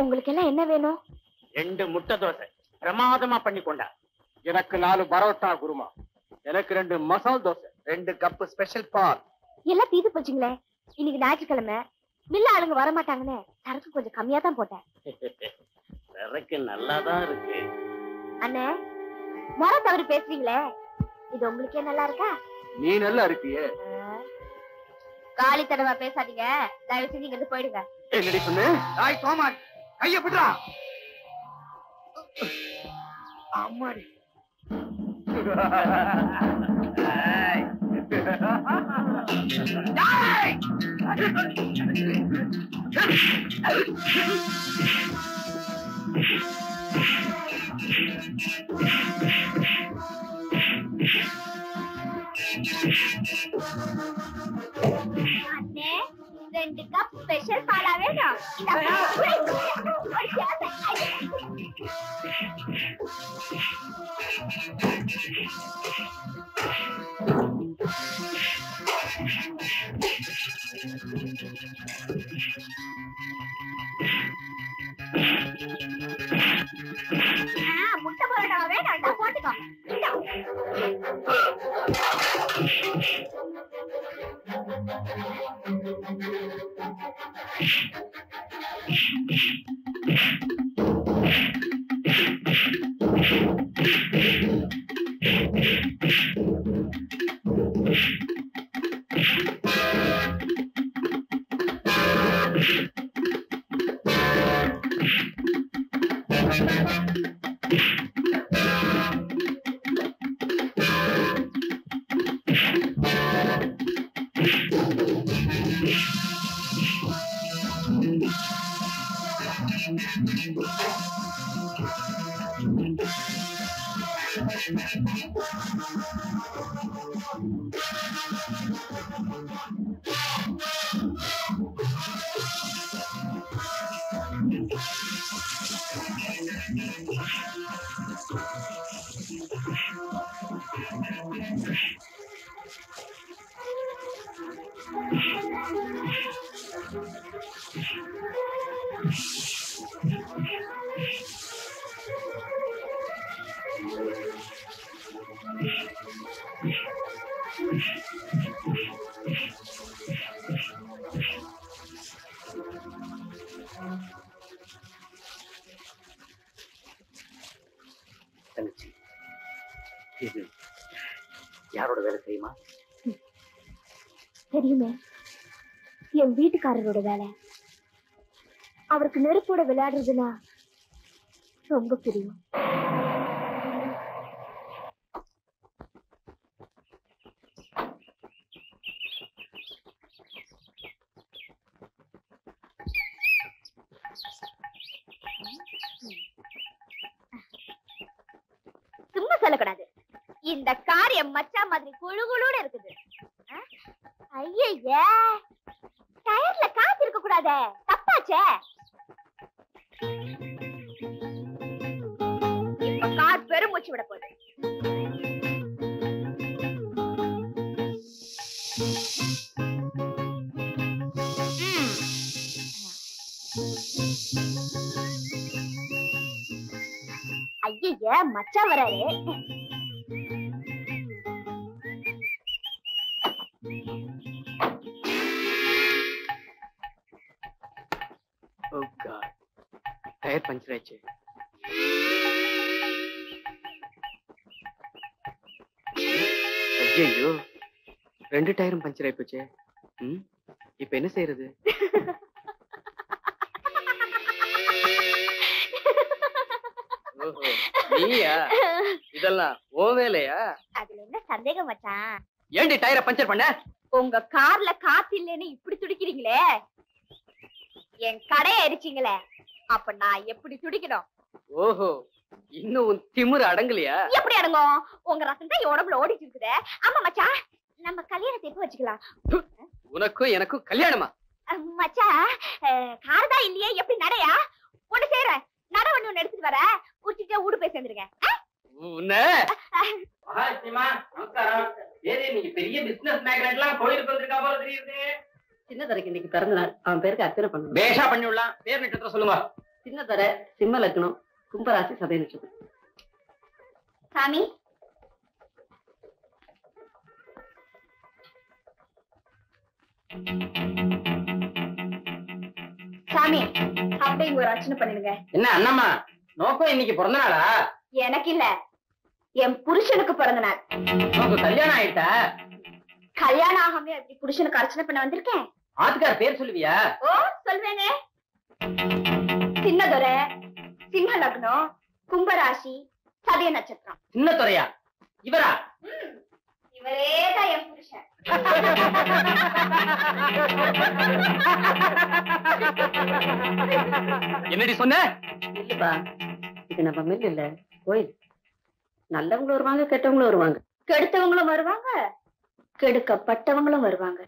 உங்களுக்கு எல்லாம் என்ன வேணும்? 2 முட்டை தோசை பிரமாதமா பண்ணி கொண்டா. எனக்கு 4 பரோட்டா குருமா. எனக்கு 2 மசால் தோசை, 2 கப் ஸ்பெஷல் பால். எல்லாம் தீது போச்சுங்களே. இன்னைக்கு ஞாயிற்றுக்கிழமை மில்ல ஆளுங்க வர மாட்டாங்கன்னு சரக்கு கொஞ்சம் கம்மியா தான் போட்டேன். சரக்கு நல்லாதான் இருக்கு. அண்ணே, முறை தவறு பேசுறீங்களே, இது உங்களுக்கே நல்லா இருக்கா? நீ நல்லா இருக்கியே. காலி தடவா பேசாதீங்க, தயவு செஞ்சு இங்க இருந்து போயிடுங்க. என்னடி சொன்ன? தாய் சோமான் கைய விடுறா. அம்மாடி. அண்ணே, 2 கப் ஸ்பெஷல் பாலா வேணும். முட்டை பரோட்டா வேணும், போட்டுக்கோ. இது யாரோட வேலை தெரியுமா? தெரியுமே, என் வீட்டுக்காரரோட வேலை. அவருக்கு நெருப்போட விளையாடுறதுன்னா ரொம்ப பிரியம். சும்மா சொல்லக்கூடாது, இந்த காரியம் மச்சா மாதிரி குழு குழுன்னு இருக்குது. ஐயே, டயர்ல காத்து இருக்க கூடாதே, தப்பாச்சே. இப்ப கார் பெருமூச்சு விட போகுது. ஐயே, மச்சா வராரு. டயர் பஞ்சர் ஆயிடுச்சு. ஐயோ, 2 டயரும் பஞ்சர் ஆயி போச்சே. இப்ப என்ன செய்யறது? நீயா? இதெல்லாம் ஓ வேலையா? அதுல என்ன சந்தேகம் மச்சான்? ஏண்டி டயரை பஞ்சர் பண்ண? உங்க கார்ல காத்து இல்லன்னு இப்படி துடிக்கிறீங்களே, என் கடையை அடிச்சீங்களே, அப்ப நான் எப்படி துடிக்கணும்? ஓஹோ, இன்னும் திமிரு அடங்கலையா? எப்படி அடங்கும்? உங்க ரசம் தான் உடம்புல ஓடிட்டு இருக்குதே. ஆமா மச்சான், நம்ம கல்யாணத்தை எப்ப வச்சுக்கலாம்? உனக்கும் எனக்கும் கல்யாணமா? மச்சா, கார் தான் இல்லையே, எப்படி நடையா? ஒண்ணு செய்யறேன், நட ஒண்ணு எடுத்துட்டு வர, குடிச்சிட்டு ஊடு போய் சேர்ந்துருங்க. நீங்க பெரிய பிசினஸ் மேக்னெட்லாம் கோயிலுக்கு வந்திருக்கா போல தெரியுது. சின்ன தரைக்கு இன்னைக்கு பிறந்த நாள், அவன் பேருக்கு அர்ச்சனை பண்ணணும். பேஷா பண்ணி விடலாம். பேர் நட்சத்திரம் சொல்லுங்க. சின்னதர சிம்ம லக்னம் கும்பராசி சதய நட்சத்திரம். சாமி சாமி அப்படியே ஒரு அர்ச்சனை பண்ணிடுங்க. என்ன அண்ணம்மா நோக்கம் இன்னைக்கு பிறந்த நாளா? எனக்கு இல்ல, என் புருஷனுக்கு பிறந்த நாள். உனக்கு கல்யாணம் ஆயிட்டா? கல்யாணம் ஆகாம அப்படி புருஷனுக்கு அர்ச்சனை பண்ண வந்திருக்கேன். ஆத்துக்கார பேர் சொல்லுவியா? ஓ சொல்வேங்க. சின்னதுரை சிம்ம லக்னம் கும்பராசி சதய நட்சத்திரம். சின்னத்துறையா? இவரா? இவரேதான் என் புருஷன். என்னடி சொன்ன? இல்லப்பா, இது நம்ம மில் இல்ல, கோயில். நல்லவங்களும் வருவாங்க, கெட்டவங்களும் வருவாங்க. கெடுத்தவங்களும் வருவாங்க, கெடுக்கப்பட்டவங்களும் வருவாங்க.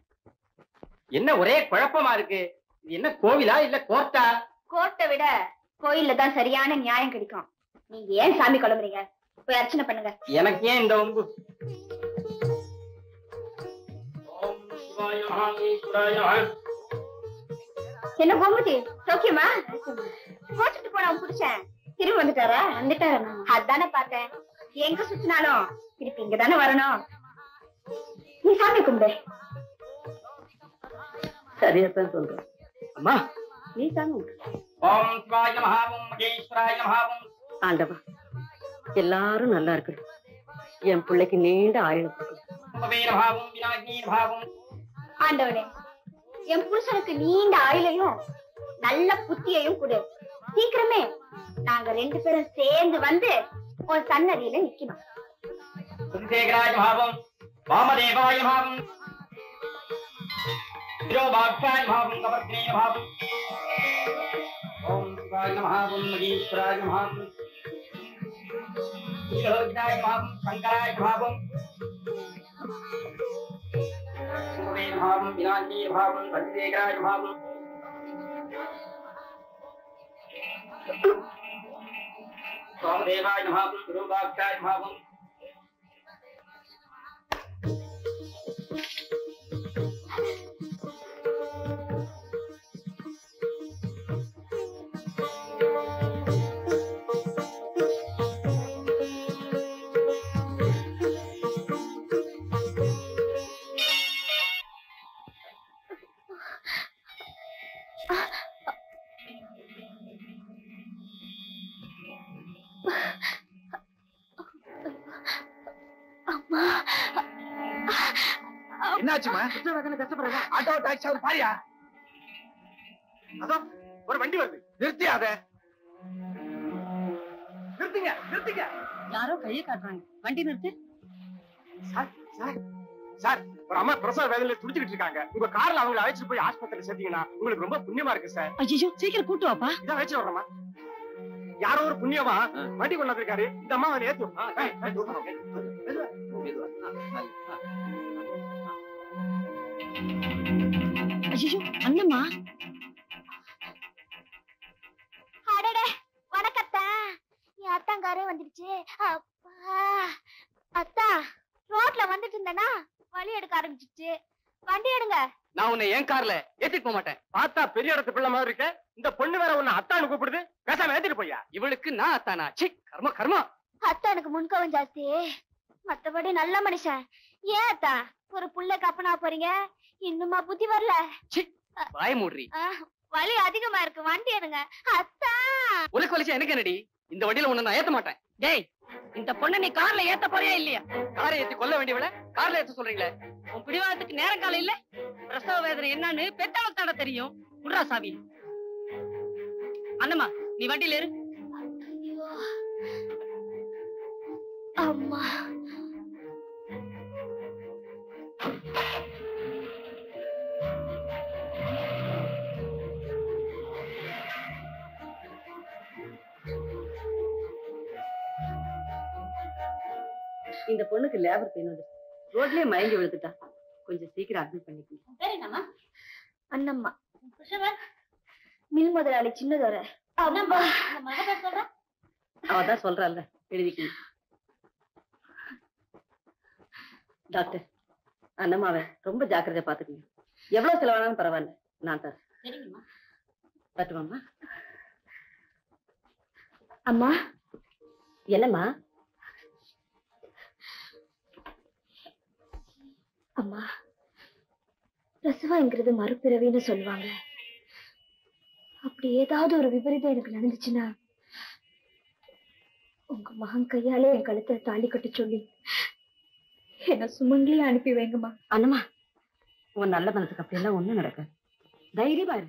என்ன ஒரே குழப்பமா இருக்கு? இது என்ன கோவிலா இல்ல கோர்ட்டா? கோர்ட்டை விட கோயில்ல தான் சரியான நியாயம் கிடைக்கும். நீங்க ஏன் சாமி குழம்புறீங்க? போய் அர்ச்சனை பண்ணுங்க. எனக்கு ஏன் இந்த ஒம்பு? என்ன கோமுதி சௌக்கியமா? கோச்சிட்டு போன புருஷன் திரும்பி வந்துட்டாரா? வந்துட்டாரா? அதானே பார்த்தேன். எங்க சுத்தினாலும் திருப்பி இங்க தானே வரணும். நீ சாமி கும்பிடு. சரியாத்தான் சொல்றேன். அம்மா நீ சாமி ஆண்டவா, எல்லாரும் நல்லா இருக்கு. என் பிள்ளைக்கு நீண்ட ஆயுள். ஆண்டவனே, என் புருஷனுக்கு நீண்ட ஆயுளையும் நல்ல புத்தியையும் கொடு. சீக்கிரமே நாங்க 2 பேரும் சேர்ந்து வந்து உன் சன்னதியில நிக்கணும். வாமதேவாய பாவம் விரோபாக்ஷாய பாவம் கவர்த்தேய பாவம் ஓம் சிவாய மகாவம் மகேஸ்வராய மகாவம் ஈரோஜாய பாவம் சங்கராய பாவம் சூரே பாவம் விநாயகே பாவம் பஞ்சேகராய பாவம் வாமதேவாய பாவம் விரோபாக்ஷாய பாவம் என்னாச்சுமா? கஷ்டப்படுற ஆட்டோ டாக்ஸி அவர் பாரியா? அதோ ஒரு வண்டி வருது, நிறுத்தியாத. நிறுத்துங்க நிறுத்துங்க. யாரோ கையை காட்டுறாங்க, வண்டி நிறுத்து. சார் சார் சார், ஒரு அம்மா பிரசவ வேதனையில துடிச்சுக்கிட்டு இருக்காங்க. உங்க கார்ல அவங்களை அழைச்சிட்டு போய் ஆஸ்பத்திரியில சேர்த்தீங்கன்னா உங்களுக்கு ரொம்ப புண்ணியமா இருக்கு சார். ஐயோ, சீக்கிரம் கூட்டு வாப்பா. இதான் அழைச்சு வர்றமா. யாரோ ஒரு புண்ணியமா வண்டி கொண்டாந்து இருக்காரு. இந்த அம்மா அவனை ஏத்து. ஐயோ, அண்ணம்மா. அடடே, வணக்கத்தா. என் அத்தாங்காரே வந்துடுச்சு. அப்பா அத்தா, ரோட்ல வந்துட்டு இருந்தேனா வழி எடுக்க ஆரம்பிச்சிச்சு. வண்டி எடுங்க. நான் உன்னை என் கார்ல ஏத்திட்டு போக மாட்டேன். பார்த்தா பெரிய இடத்து பிள்ளை மாதிரி இருக்க. இந்த பொண்ணு வேற உன்னை அத்தானு கூப்பிடுது. பேசாம ஏத்திட்டு போய்யா. இவளுக்கு நான் அத்தானா? சி, கர்ம கர்மா. அத்தானுக்கு முன்கவன் ஜாஸ்தி, மத்தபடி நல்ல மனுஷன். ஏன் அத்தா ஒரு புள்ளைக்கு அப்பனா போறீங்க? இன்னுமா புத்தி வரல? சி, வாய மூடுறி. வலி அதிகமா இருக்கு, வண்டி எடுங்க. அத்தா, உனக்கு வலிச்சா எனக்கு என்னடி? இந்த வண்டியில உன்னை நான் ஏத்த மாட்டேன். டேய், இந்த பொண்ணை நீ கார்ல ஏத்த போறியா இல்லையா? காரை ஏத்தி கொல்ல வேண்டியவள கார்ல ஏத்த சொல்றீங்களே? உன் பிடிவாதத்துக்கு நேரம் காலம் இல்ல. பிரசவ வேதனை என்னன்னு பெத்தவளுக்கு தானே தெரியும். குடுறா சாவி. அண்ணம்மா, நீ வண்டியில ஏறு. அம்மா, இந்த பொண்ணுக்கு லேபர் பெயின் வந்து ரோட்லயே மயங்கி விழுந்துட்டா. கொஞ்சம் சீக்கிரம் அட்மிட் பண்ணிக்கணும். அண்ணம்மா. மில் முதலாளி சின்னதோர. அவதான் சொல்றாள், எழுதிக்கணும். டாக்டர், அண்ணம்மாவை ரொம்ப ஜாக்கிரதையா பாத்துக்கீங்க. எவ்வளவு செலவானாலும் பரவாயில்ல, நான் தரேன். தட்டுவாம்மா. அம்மா, என்னம்மா? அம்மா, பிரசவங்கிறது மறுபிறவின்னு சொல்லுவாங்க. அப்படி ஏதாவது ஒரு விபரீதம் எனக்கு நடந்துச்சுன்னா உங்க மகன் கையாலே என் கழுத்தை தாலி கட்ட சொல்லி என்ன சுமங்கலியே அனுப்பி வைங்கம்மா. அண்ணம்மா, உன் நல்ல மனசுக்கு அப்படியெல்லாம் ஒண்ணும் நடக்காது. தைரியமா இரு.